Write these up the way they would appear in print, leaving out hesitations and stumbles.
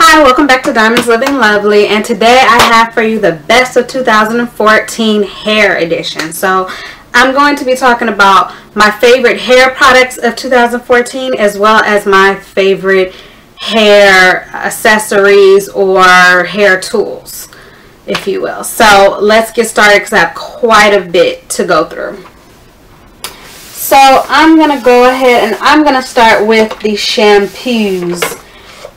Hi, welcome back to Diamonds Living Lovely, and today I have for you the best of 2014 hair edition. So I'm going to be talking about my favorite hair products of 2014 as well as my favorite hair accessories or hair tools, if you will. So let's get started because I have quite a bit to go through. So I'm going to go ahead and I'm going to start with the shampoos.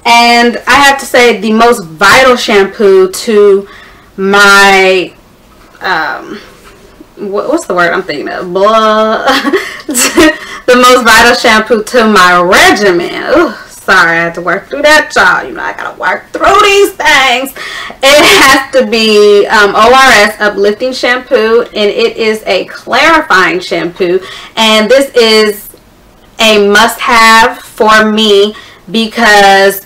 And I have to say the most vital shampoo to my, what's the word I'm thinking of? The most vital shampoo to my regimen. Ooh, sorry, I had to work through that, y'all. You know, I got to work through these things. It has to be ORS Uplifting Shampoo, and it is a clarifying shampoo. And this is a must-have for me because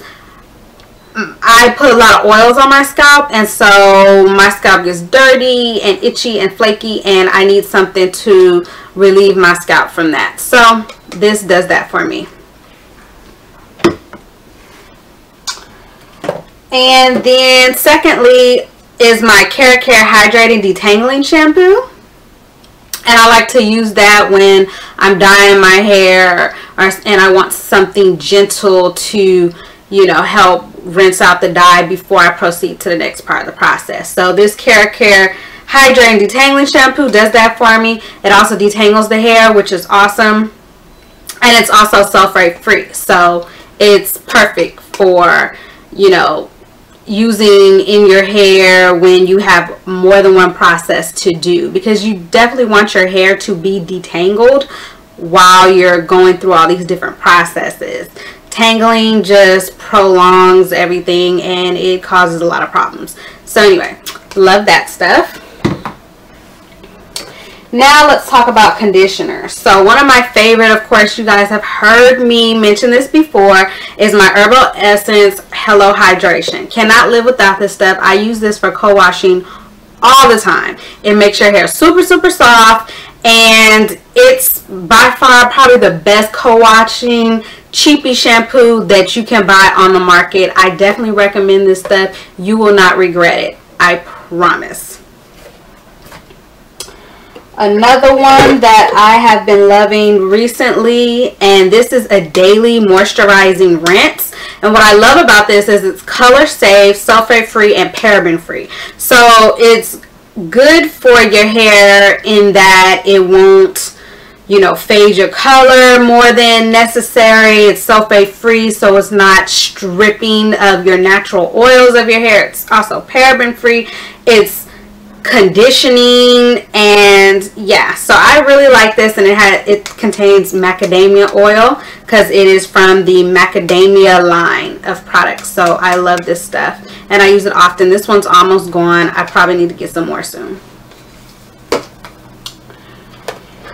I put a lot of oils on my scalp, and so my scalp gets dirty and itchy and flaky, and I need something to relieve my scalp from that. So this does that for me. And then secondly is my Keracare Hydrating Detangling Shampoo. And I like to use that when I'm dyeing my hair and I want something gentle to, you know, help rinse out the dye before I proceed to the next part of the process. So this Keracare Hydrating Detangling Shampoo does that for me. It also detangles the hair, which is awesome. And it's also sulfate free. So it's perfect for, you know, using in your hair when you have more than one process to do, because you definitely want your hair to be detangled while you're going through all these different processes. Tangling just prolongs everything and it causes a lot of problems. So anyway, love that stuff. Now let's talk about conditioners. So one of my favorite, of course, you guys have heard me mention this before, is my Herbal Essence Hello Hydration. Cannot live without this stuff. I use this for co-washing all the time. It makes your hair super, super soft, and it's by far probably the best co-washing cheapy shampoo that you can buy on the market. I definitely recommend this stuff. You will not regret it. I promise. Another one that I have been loving recently, and this is a daily moisturizing rinse. And what I love about this is it's color safe, sulfate free, and paraben free. So it's good for your hair in that it won't, you know, fade your color more than necessary. It's sulfate free, so it's not stripping of your natural oils of your hair. It's also paraben free. It's conditioning, and yeah, so I really like this. And it contains macadamia oil because it is from the macadamia line of products. So I love this stuff and I use it often. This one's almost gone. I probably need to get some more soon.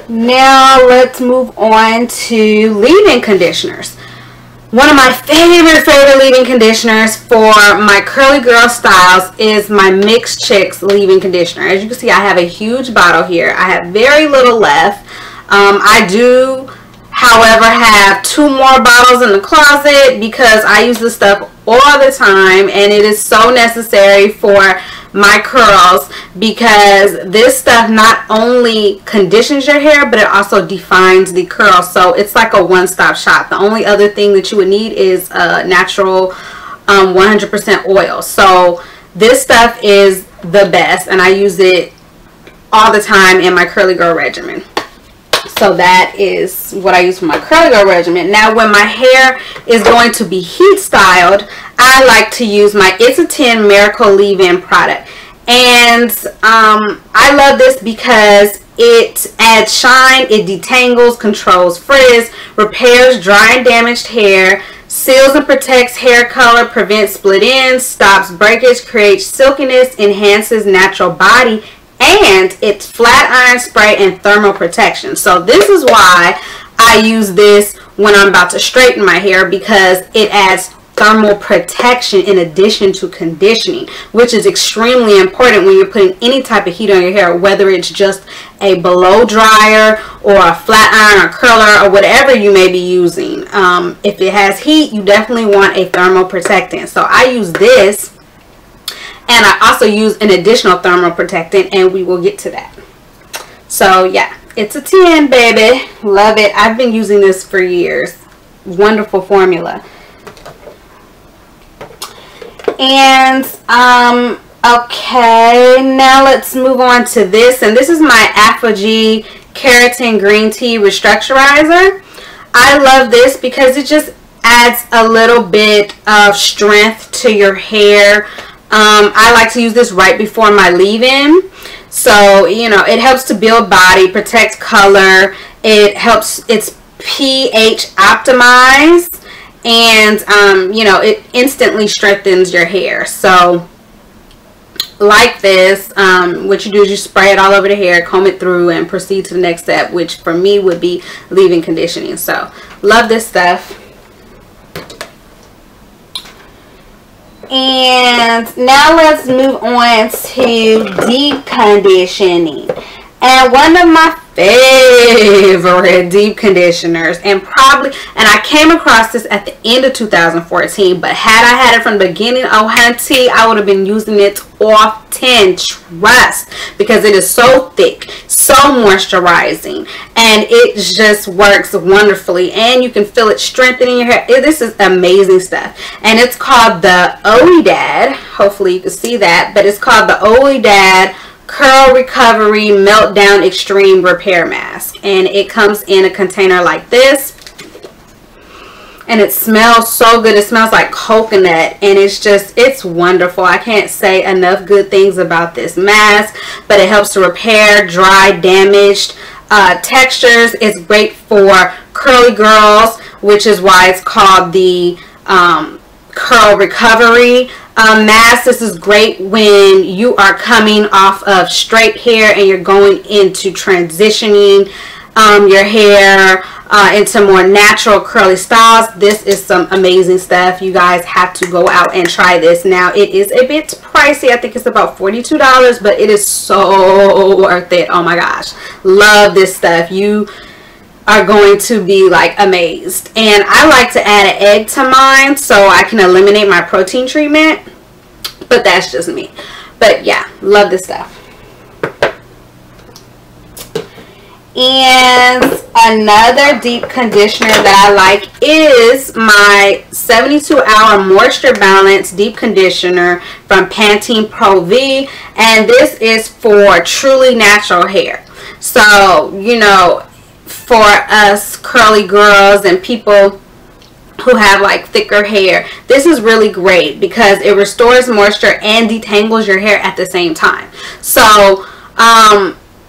Now let's move on to leave-in conditioners. One of my favorite leave-in conditioners for my curly girl styles is my Mix Chicks leave-in conditioner. As you can see, I have a huge bottle here. I have very little left. I do, however, have 2 more bottles in the closet because I use this stuff all the time, and it is so necessary for my curls because this stuff not only conditions your hair, but it also defines the curls. So it's like a one-stop shop. The only other thing that you would need is natural 100% oil. So this stuff is the best, and I use it all the time in my curly girl regimen. So that is what I use for my curly girl regimen. Now when my hair is going to be heat styled, I like to use my It's a 10 Miracle Leave-In product. And I love this because it adds shine, it detangles, controls frizz, repairs dry and damaged hair, seals and protects hair color, prevents split ends, stops breakage, creates silkiness, enhances natural body, and it's flat iron spray and thermal protection. So this is why I use this when I'm about to straighten my hair, because it adds thermal protection in addition to conditioning, which is extremely important when you're putting any type of heat on your hair, whether it's just a blow dryer or a flat iron or curler or whatever you may be using. If it has heat, you definitely want a thermal protectant. So I use this, and I also use an additional thermal protectant, and we will get to that. So yeah, it's a 10, baby. Love it. I've been using this for years. Wonderful formula. And okay, now let's move on to this, and this is my ApHogee Keratin Green Tea Restructurizer. I love this because it just adds a little bit of strength to your hair. I like to use this right before my leave-in. So, you know, it helps to build body, protect color. It helps, it's pH optimized, and, you know, it instantly strengthens your hair. So, like this, what you do is you spray it all over the hair, comb it through, and proceed to the next step, which for me would be leave-in conditioning. So, love this stuff. And now let's move on to deep conditioning. And one of my favorite deep conditioners, and I came across this at the end of 2014, but had I had it from the beginning, oh hunty, I would have been using it often, trust, because it is so thick, so moisturizing, and it just works wonderfully, and you can feel it strengthening your hair. This is amazing stuff, and it's called the OIDAD. Hopefully you can see that, but it's called the OIDAD Curl Recovery Meltdown Extreme Repair Mask, and it comes in a container like this, and it smells so good. It smells like coconut, and it's wonderful. I can't say enough good things about this mask, but it helps to repair dry, damaged textures. It's great for curly girls, which is why it's called the Curl Recovery mask. This is great when you are coming off of straight hair and you're going into transitioning your hair into more natural curly styles. This is some amazing stuff. You guys have to go out and try this. Now, it is a bit pricey. I think it's about $42, but it is so worth it. Oh my gosh, love this stuff. You are going to be like amazed. And I like to add an egg to mine so I can eliminate my protein treatment, but that's just me. But yeah, love this stuff. And another deep conditioner that I like is my 72-hour Moisture Balance Deep Conditioner from Pantene Pro V, and this is for truly natural hair. So, you know, for us curly girls and people who have like thicker hair, this is really great because it restores moisture and detangles your hair at the same time. So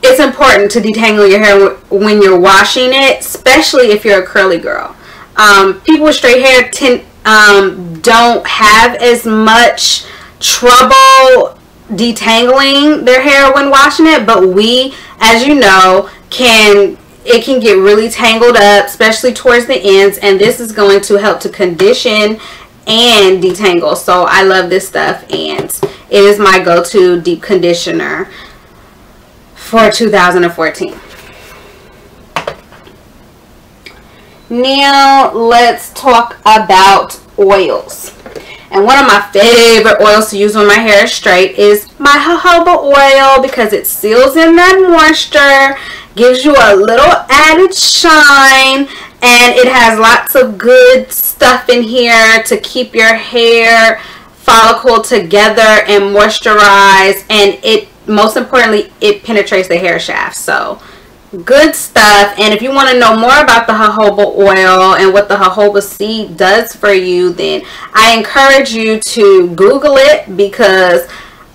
it's important to detangle your hair when you're washing it, especially if you're a curly girl. People with straight hair don't have as much trouble detangling their hair when washing it, but we, as you know, it can get really tangled up, especially towards the ends, and this is going to help to condition and detangle. So I love this stuff, and it is my go-to deep conditioner for 2014. Now let's talk about oils. And one of my favorite oils to use when my hair is straight is my jojoba oil, because it seals in that moisture, gives you a little added shine, and it has lots of good stuff in here to keep your hair follicle together and moisturize, and it, most importantly, it penetrates the hair shaft. So good stuff. And if you want to know more about the jojoba oil and what the jojoba seed does for you, then I encourage you to Google it, because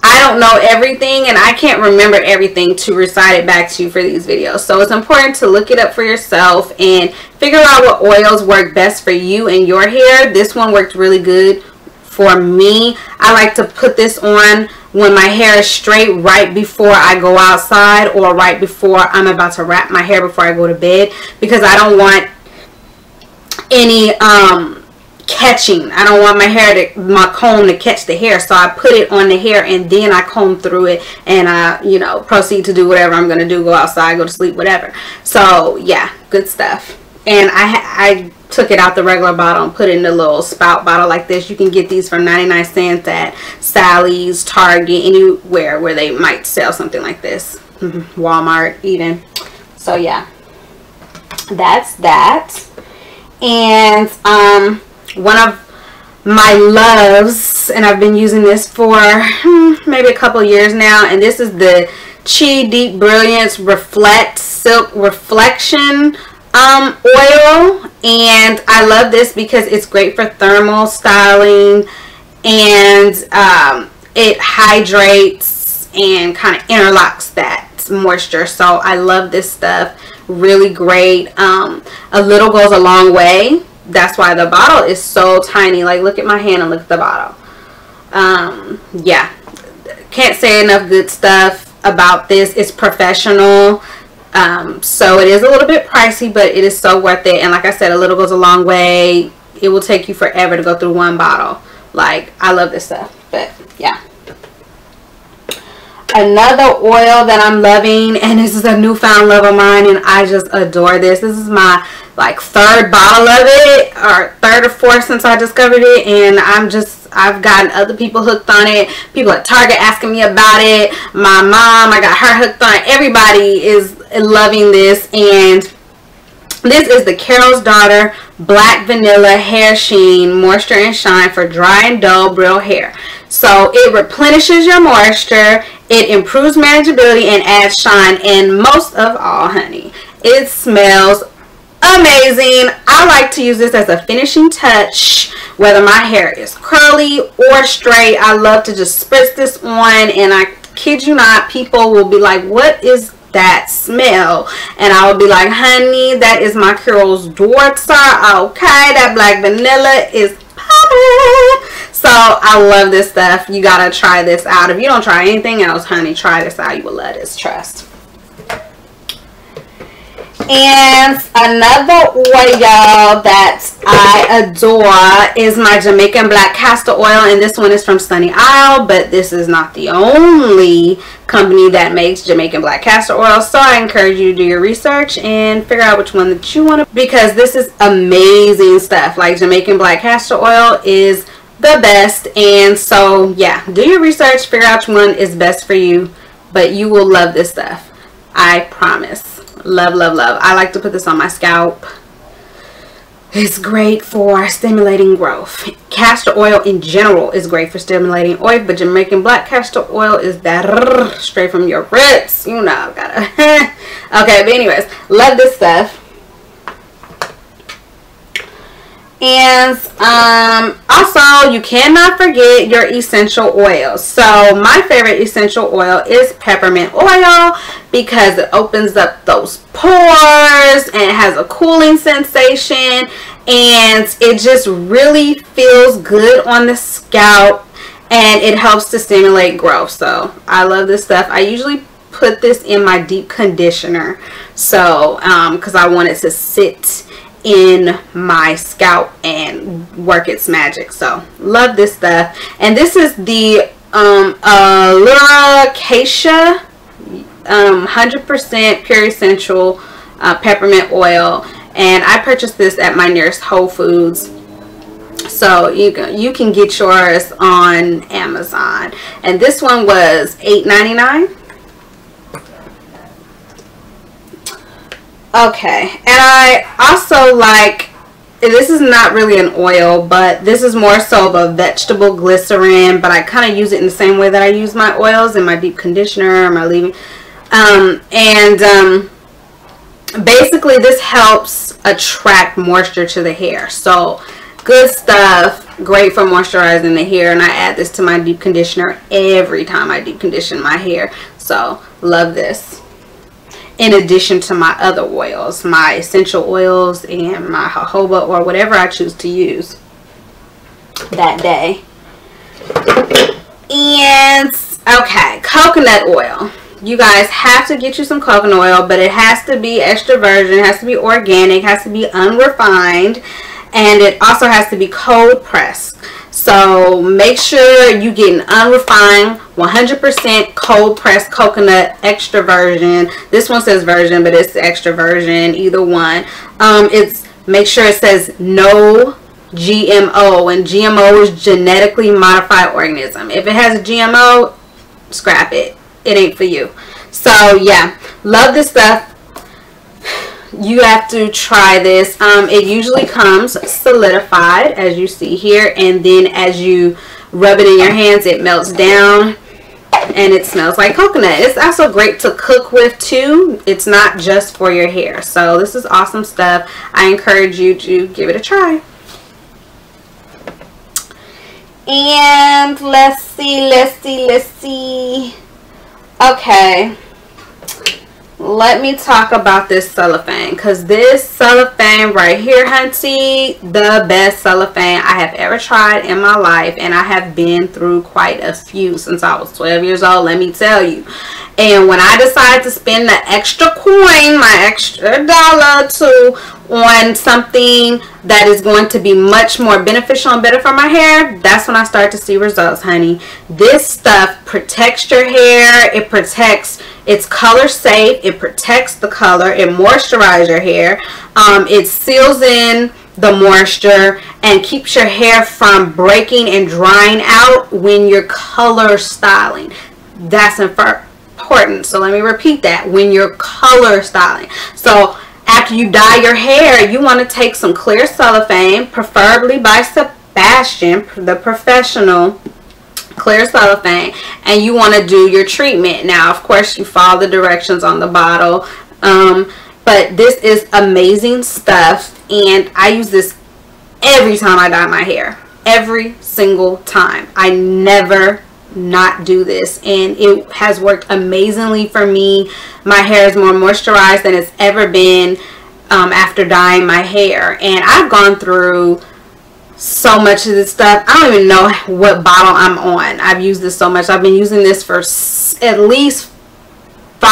I don't know everything and I can't remember everything to recite it back to you for these videos. So it's important to look it up for yourself and figure out what oils work best for you and your hair. This one worked really good for me. I like to put this on when my hair is straight right before I go outside, or right before I'm about to wrap my hair before I go to bed, because I don't want any catching. I don't want my comb to catch the hair, so I put it on the hair and then I comb through it, and I, you know, proceed to do whatever I'm gonna do, go outside, go to sleep, whatever. So yeah, good stuff. And I took it out the regular bottle and put it in a little spout bottle like this. You can get these for 99 cents at Sally's, Target, anywhere where they might sell something like this. Walmart even. So yeah, that's that. And one of my loves, and I've been using this for maybe a couple years now, and this is the Chi Deep Brilliance Reflect Silk Reflection oil. And I love this because it's great for thermal styling, and it hydrates and kind of interlocks that moisture. So I love this stuff. Really great. A little goes a long way. That's why the bottle is so tiny. Like, look at my hand and look at the bottle. Yeah, can't say enough good stuff about this. It's professional. So it is a little bit pricey, but it is so worth it. And like I said, a little goes a long way. It will take you forever to go through one bottle. Like, I love this stuff. But yeah, another oil that I'm loving, and this is a newfound love of mine, and I just adore this. This is my like third bottle of it, or third or fourth since I discovered it, and I've gotten other people hooked on it. People at Target asking me about it. My mom, I got her hooked on it. Everybody is loving this, and this is the Carol's Daughter Black Vanilla Hair Sheen Moisture and Shine for dry and dull brittle hair. So it replenishes your moisture, it improves manageability, and adds shine, and most of all, honey, it smells amazing. I like to use this as a finishing touch, whether my hair is curly or straight. I love to just spritz this on, and I kid you not, people will be like, what is that smell? And I will be like, honey, that is my Carol's Daughter. Okay, that black vanilla is popping. So I love this stuff. You gotta try this out. If you don't try anything else, honey, try this out. You will love this, trust. And another oil that I adore is my Jamaican Black Castor Oil, and this one is from Sunny Isle, but this is not the only company that makes Jamaican Black Castor Oil, so I encourage you to do your research and figure out which one that you want to, because this is amazing stuff. Like, Jamaican Black Castor Oil is the best, and so yeah, do your research, figure out which one is best for you, but you will love this stuff, I promise. Love, love, love. I like to put this on my scalp. It's great for stimulating growth. Castor oil in general is great for stimulating oil, but Jamaican Black Castor Oil is that straight from your roots, you know. Gotta okay, but anyways, love this stuff. And also, you cannot forget your essential oils. So my favorite essential oil is peppermint oil, because it opens up those pores and it has a cooling sensation, and it just really feels good on the scalp, and it helps to stimulate growth. So I love this stuff. I usually put this in my deep conditioner, so because I want it to sit in my scalp and work its magic. So love this stuff. And this is the Allura Acacia 100% pure essential peppermint oil, and I purchased this at my nearest Whole Foods. So you can get yours on Amazon, and this one was $8.99. Okay, and I also like, this is not really an oil, but this is more so of a vegetable glycerin, but I kind of use it in the same way that I use my oils in my deep conditioner, my leave-in. Basically this helps attract moisture to the hair. So good stuff, great for moisturizing the hair, and I add this to my deep conditioner every time I deep condition my hair. So love this. In addition to my other oils, my essential oils and my jojoba, or whatever I choose to use that day. And okay, coconut oil. You guys have to get you some coconut oil, but it has to be extra virgin, it has to be organic, it has to be unrefined. and it also has to be cold pressed. So make sure you get an unrefined 100% cold pressed coconut extra virgin. This one says virgin, but it's the extra virgin, either one. It's make sure it says no GMO, and GMO is genetically modified organism. If it has a GMO, scrap it. It ain't for you. So yeah, love this stuff. You have to try this. It usually comes solidified, as you see here, and then as you rub it in your hands, it melts down and it smells like coconut. It's also great to cook with too. It's not just for your hair. So this is awesome stuff. I encourage you to give it a try. And let's see. Okay, let me talk about this cellophane, because this cellophane right here, hunty, the best cellophane I have ever tried in my life, and I have been through quite a few since I was 12 years old, let me tell you. And when I decided to spend the extra coin, my extra dollar or two, on something that is going to be much more beneficial and better for my hair, that's when I start to see results, honey. This stuff protects your hair. It protects, it's color safe. It protects the color. It moisturizes your hair. It seals in the moisture and keeps your hair from breaking and drying out when you're color styling. That's important. So let me repeat that. When you're color styling. So after you dye your hair, you want to take some clear cellophane, preferably by Sebastian, the professional clear cellophane, and you want to do your treatment. Now, of course, you follow the directions on the bottle, but this is amazing stuff, and I use this every time I dye my hair. Every single time. I never not do this, and it has worked amazingly for me. My hair is more moisturized than it's ever been after dyeing my hair, and I've gone through so much of this stuff. I don't even know what bottle I'm on. I've used this so much. I've been using this for at least 4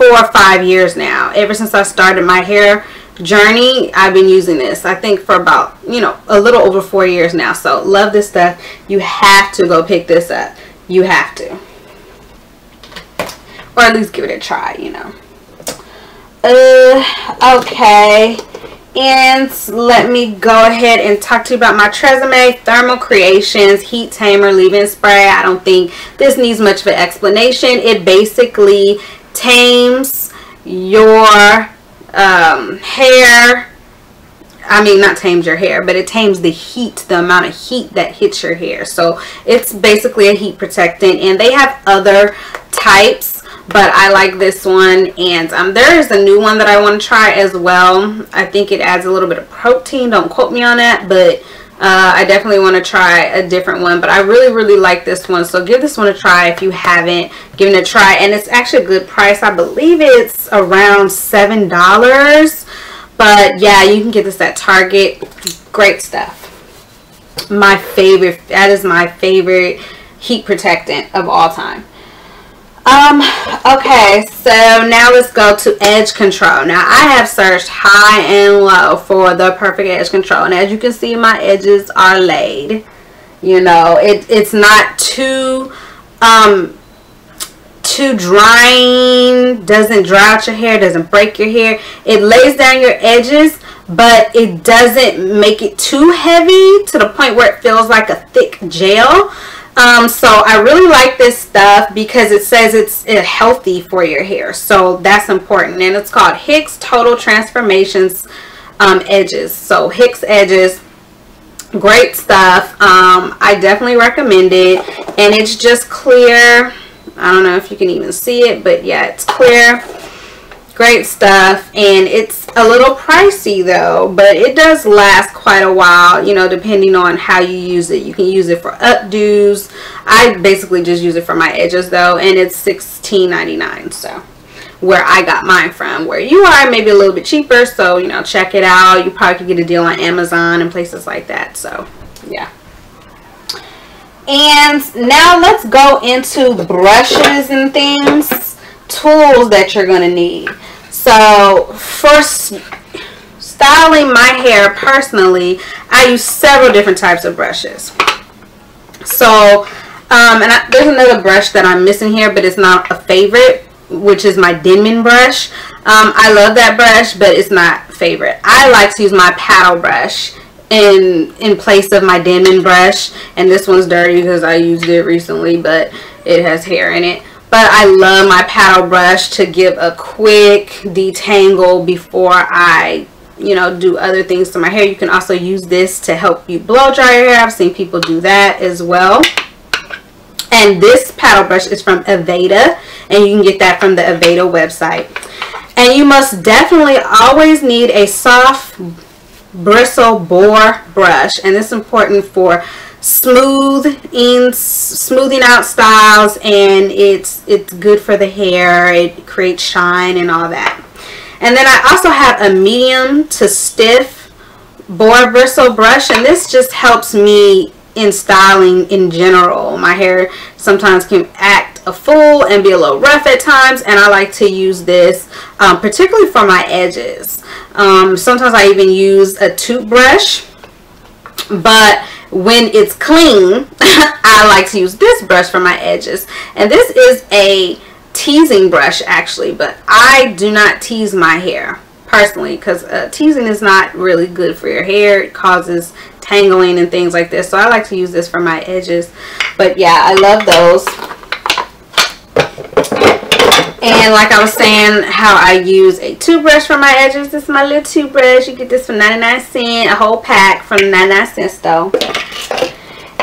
or 5 years now. Ever since I started my hair journey, I've been using this, I think, for about, you know, a little over 4 years now. So love this stuff. You have to go pick this up. You have to, or at least give it a try, you know. Okay, and let me go ahead and talk to you about my Tresemme Thermal Creations Heat Tamer Leave-In Spray. I don't think this needs much of an explanation. It basically tames your hair. I mean, not tames your hair, but it tames the heat, the amount of heat that hits your hair. So it's basically a heat protectant, and they have other types, but I like this one. And there is a new one that I want to try as well. I think it adds a little bit of protein. Don't quote me on that, but I definitely want to try a different one. But I really like this one, so give this one a try if you haven't given it a try. And it's actually a good price. I believe it's around $7. But yeah, you can get this at Target. Great stuff. My favorite. That is my favorite heat protectant of all time. Okay, so now let's go to edge control. Now, I have searched high and low for the perfect edge control, and as you can see, my edges are laid. You know, it's not too drying, doesn't dry out your hair, doesn't break your hair. It lays down your edges, but it doesn't make it too heavy to the point where it feels like a thick gel. So I really like this stuff because it says it's healthy for your hair, so that's important. And it's called Hicks Total Transformations Edges. So Hicks Edges, great stuff. I definitely recommend it, and it's just clear. I don't know if you can even see it, but yeah, it's clear. Great stuff. And it's a little pricey though, but it does last quite a while, you know, depending on how you use it. You can use it for updos. I basically just use it for my edges though, and it's $16.99. So where I got mine from, where you are, maybe a little bit cheaper, so you know, check it out. You probably could get a deal on Amazon and places like that. So yeah. And now let's go into brushes and things, tools that you're going to need. So first, styling my hair personally, I use several different types of brushes. So there's another brush that I'm missing here, but it's not a favorite, which is my Denman brush. I love that brush, but it's not favorite. I like to use my paddle brush in place of my Denman brush, and this one's dirty because I used it recently, but it has hair in it. But I love my paddle brush to give a quick detangle before I, you know, do other things to my hair. You can also use this to help you blow dry your hair. I've seen people do that as well. And this paddle brush is from Aveda, and you can get that from the Aveda website. And you must definitely always need a soft bristle bore brush, and this is important for smoothing out styles, and it's good for the hair. It creates shine and all that. And then I also have a medium to stiff bore bristle brush, and this just helps me in styling in general. My hair sometimes can act a fool and be a little rough at times, and I like to use this particularly for my edges. Sometimes I even use a toothbrush, but when it's clean I like to use this brush for my edges. And this is a teasing brush actually, but I do not tease my hair personally, because teasing is not really good for your hair. It causes tangling and things like this, so I like to use this for my edges. But yeah, I love those. And like I was saying, how I use a toothbrush for my edges. This is my little toothbrush. You get this for 99¢, a whole pack from the 99¢ store.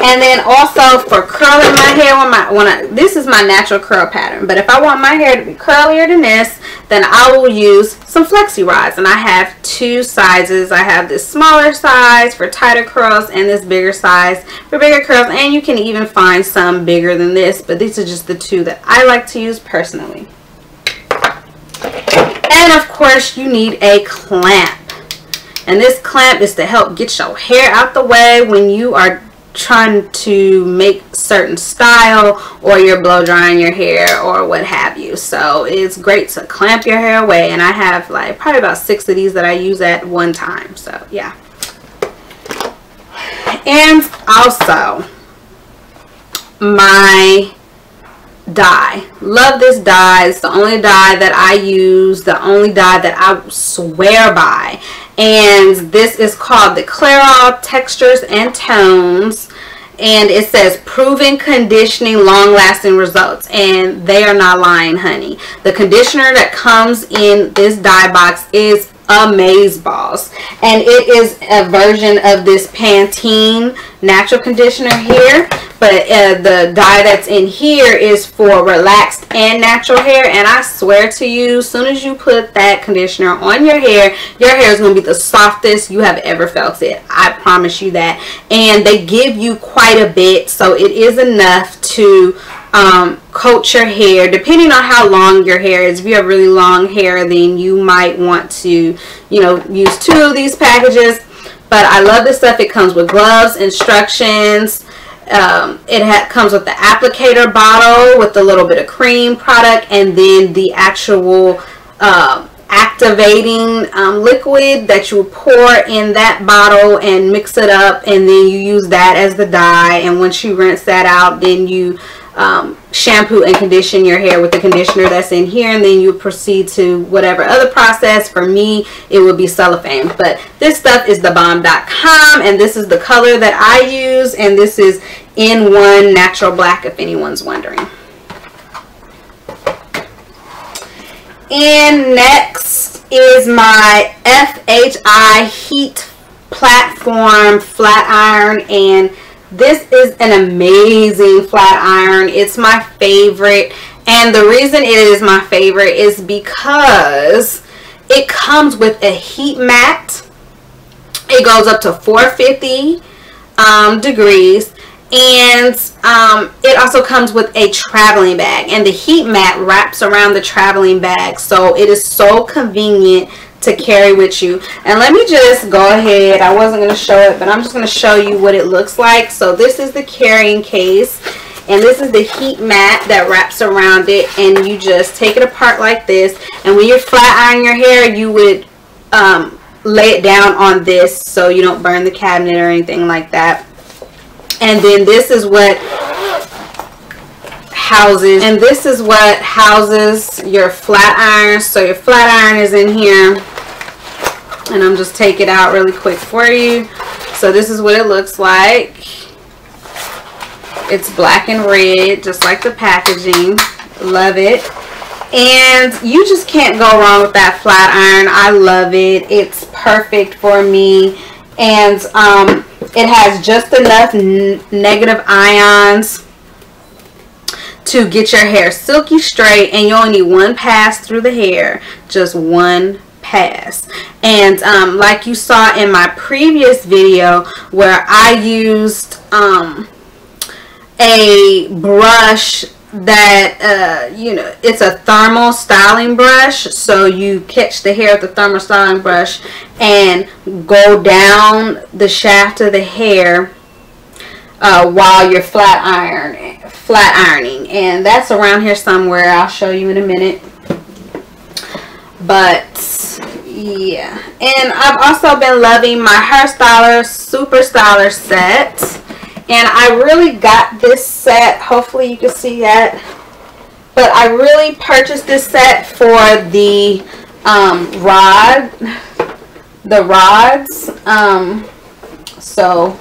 And then also for curling my hair, this is my natural curl pattern, but if I want my hair to be curlier than this, then I will use some flexi rods. And I have two sizes. I have this smaller size for tighter curls and this bigger size for bigger curls, and you can even find some bigger than this, but these are just the two that I like to use personally. And of course you need a clamp, and this clamp is to help get your hair out the way when you are trying to make certain style, or you're blow drying your hair or what have you. So it's great to clamp your hair away, and I have like probably about 6 of these that I use at one time. So yeah. And also my dye. Love this dye. It's the only dye that I use, the only dye that I swear by, and this is called the Clairol Textures and Tones, and it says proven conditioning, long-lasting results, and they are not lying, honey. The conditioner that comes in this dye box is amazeballs, and it is a version of this Pantene natural conditioner here, but the dye that's in here is for relaxed and natural hair. And I swear to you, as soon as you put that conditioner on your hair is going to be the softest you have ever felt it. I promise you that. And they give you quite a bit, so it is enough to coat your hair depending on how long your hair is. If you have really long hair, then you might want to, you know, use 2 of these packages. But I love this stuff. It comes with gloves, instructions. It comes with the applicator bottle with a little bit of cream product, and then the actual activating liquid that you pour in that bottle and mix it up, and then you use that as the dye. And once you rinse that out, then you shampoo and condition your hair with the conditioner that's in here, and then you proceed to whatever other process. For me, it would be cellophane, but this stuff is thebomb.com, and this is the color that I use, and this is N1 Natural Black, if anyone's wondering. And next is my FHI Heat Platform Flat Iron, and this is an amazing flat iron. It's my favorite, and the reason it is my favorite is because it comes with a heat mat. It goes up to 450 degrees, and it also comes with a traveling bag, and the heat mat wraps around the traveling bag, so it is so convenient to carry with you. And let me just go ahead, I wasn't going to show it, but I'm just going to show you what it looks like. So this is the carrying case, and this is the heat mat that wraps around it, and you just take it apart like this. And when you're flat ironing your hair, you would lay it down on this so you don't burn the cabinet or anything like that. And then this is what houses, your flat iron. So your flat iron is in here, and I'm just take it out really quick for you. So this is what it looks like. It's black and red, just like the packaging. Love it. And you just can't go wrong with that flat iron. I love it. It's perfect for me. And it has just enough negative ions to get your hair silky straight, and you only need one pass through the hair, just one pass. And like you saw in my previous video where I used a brush that you know, it's a thermal styling brush, so you catch the hair with the thermal styling brush and go down the shaft of the hair while you're flat ironing, and that's around here somewhere. I'll show you in a minute. But yeah, and I've also been loving my Hair Styler Super Styler set, and I really got this set, hopefully you can see that, but I really purchased this set for the rods. So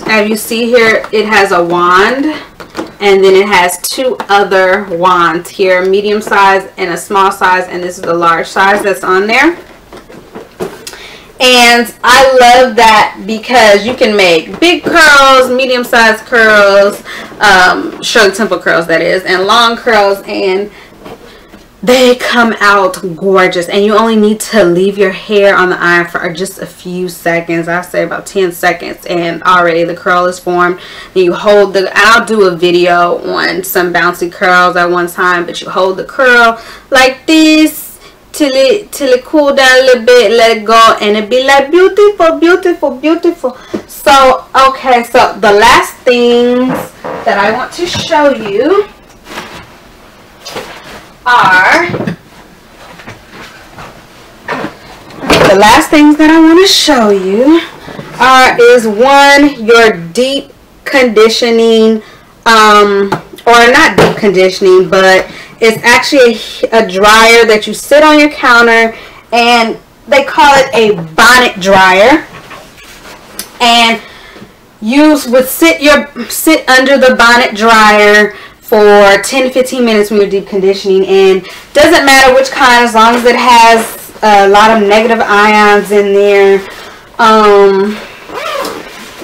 as you see here, it has a wand, and then it has two other wands here, medium size and a small size, and this is the large size that's on there. And I love that because you can make big curls, medium sized curls, Shirley Temple curls that is, and long curls, and they come out gorgeous. And you only need to leave your hair on the iron for just a few seconds. I say about 10 seconds, and already the curl is formed. And you hold the, I'll do a video on some bouncy curls at one time, but you hold the curl like this till it cool down a little bit, let it go, and it be like beautiful, beautiful, beautiful. So okay, so the last things that I want to show you are is one, your deep conditioning, or not deep conditioning, but it's actually a dryer that you sit on your counter, and they call it a bonnet dryer. And you would sit under the bonnet dryer for 10 to 15 minutes when you're deep conditioning, and doesn't matter which kind, as long as it has a lot of negative ions in there.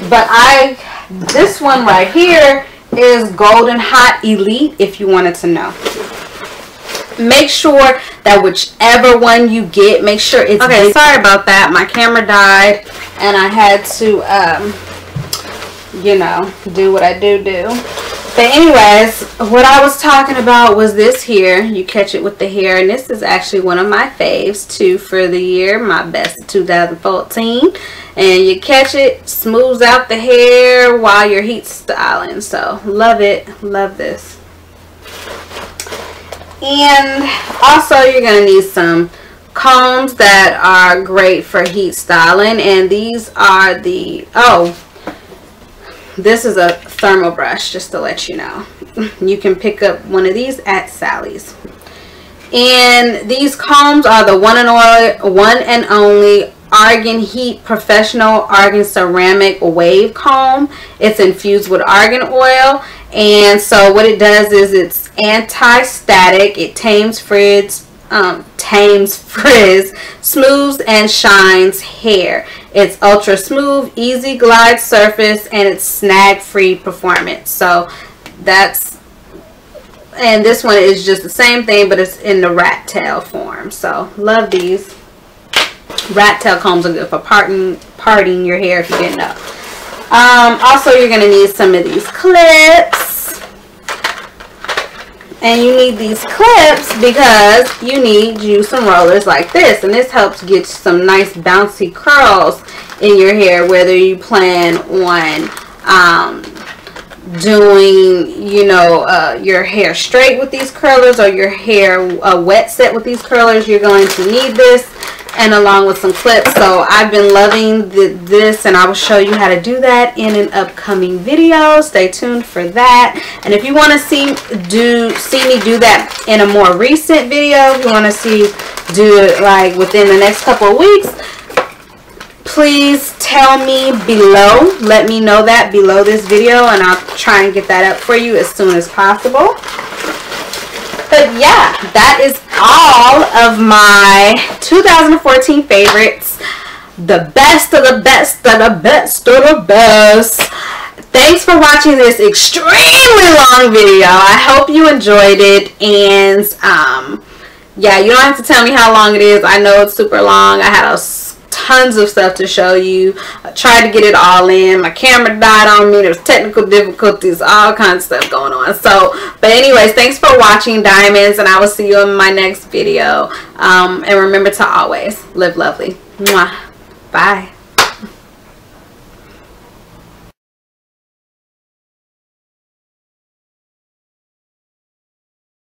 But this one right here is Golden Hot Elite, if you wanted to know. Make sure that whichever one you get, make sure it's okay. Sorry about that, my camera died and I had to you know, do what I do. But anyways, what I was talking about was this here. You catch it with the hair, and this is actually one of my faves too for the year, my best of 2014. And you catch it, smooths out the hair while you're heat styling. So love it, love this. And also you're gonna need some combs that are great for heat styling, and these are the this is a thermal brush, just to let you know. You can pick up one of these at Sally's. And these combs are the one and only Argan Heat Professional Argan Ceramic Wave Comb. It's infused with argan oil, and so what it does is it's anti-static. It tames frizz, smooths and shines hair. It's ultra smooth, easy glide surface, and it's snag free performance. So that's, and this one is just the same thing, but it's in the rat tail form. So love these. Rat tail combs are good for parting your hair if you didn't know. Also you're going to need some of these clips. And you need these clips because you need some rollers like this, and this helps get some nice bouncy curls in your hair, whether you plan on doing, you know, your hair straight with these curlers, or your hair wet set with these curlers. You're going to need this. and along with some clips. So I've been loving this, and I will show you how to do that in an upcoming video. Stay tuned for that. And if you want to see me do that in a more recent video, if you want to do it like within the next couple of weeks, please tell me below. Let me know that below this video, and I'll try and get that up for you as soon as possible. But yeah, that is all of my 2014 favorites. The best of the best of the best of the best. Thanks for watching this extremely long video. I hope you enjoyed it. And yeah, you don't have to tell me how long it is. I know it's super long. I had tons of stuff to show you. I tried to get it all in. My camera died on me. There's technical difficulties, all kinds of stuff going on. So, but anyways, thanks for watching, diamonds, and I will see you in my next video. And remember to always live lovely. Mwah. Bye.